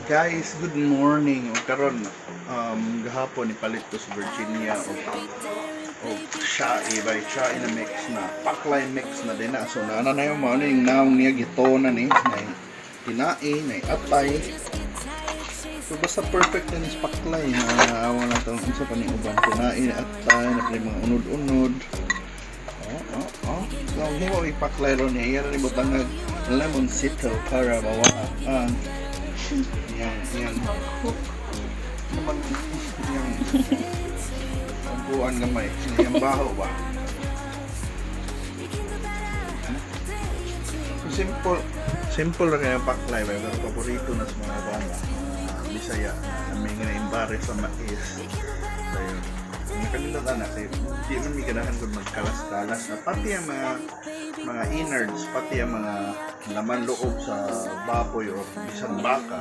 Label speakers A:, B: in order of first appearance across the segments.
A: Guys, good morning. O karon gahapon ipalit ko sa Virginia o siya na mix na paklay mix na din na. So na yung mga yung naong niya gitona ni na tinai na atay. So basta perfect na nis paklay na awa na itong isa pa ni uban tinai na atay na pala mga unod-unod. So hindi mo ipaklay ron niya. Yan rin mo tangag lemon sito para bawaan. Yang naman yang pagbuan gamay yang baho ba. So simple lang kaya paklay ba, pero paborito na sa mga banda Bisaya na may nga-embarrass sa mais. So yun, ang kalimutan na kayo, di man may ganahan kung magkalas-kalas na pati ang mga innards, pati ang mga laman loob sa baboy o isang baka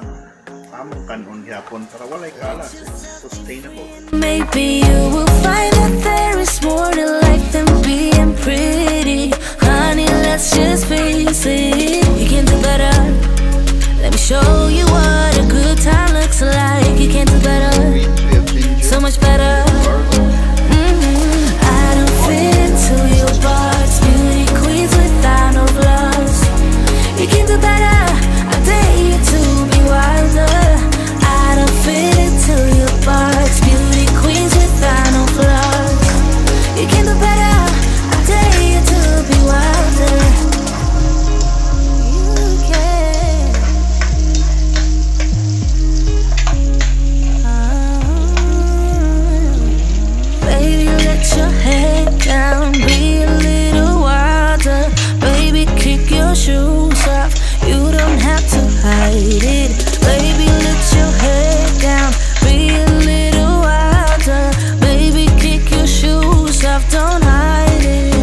A: among kanon gyapon para walay kalas. It's sustainable.
B: Maybe you will find that there is more to life than being pretty. Honey, let's just face it, you can do better. Let me show you what a good time looks like. You can do better, so much better. I don't fit into your box. Beauty queens without no flaws. You can do better, I dare you to be wilder. I don't fit into your box. Beauty queens without no flaws. You can do better, I dare you to be wilder. You can. Baby, let your head down, be a little wilder. Baby, kick your shoes off, you don't have to hide it. Baby, let your head down, be a little wilder. Baby, kick your shoes off, don't hide it.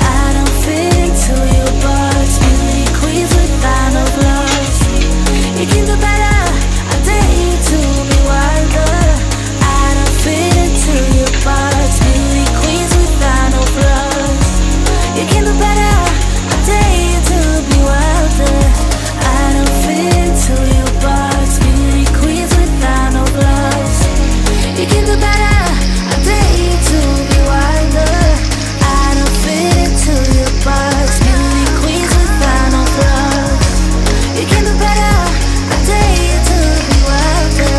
B: I don't fit into your box. Beauty queens without no flaws. You can do better, I dare you to be wilder. I don't fit into your box. Beauty queens without no flaws. You can do better, I dare you to be wilder. I don't fit into your box. Beauty queens without no flaws. You can do better, I dare you to be wilder. I don't fit into your box. Beauty queens without no flaws. You can do better, I dare you to be wilder.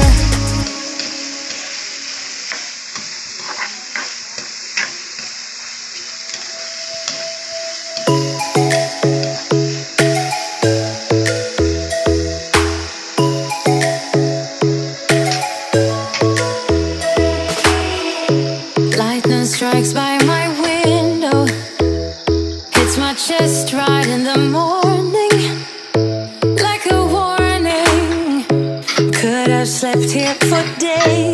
B: Lightning strikes by my window, hits my chest right in the morning, like a warning. Could have slept here for days.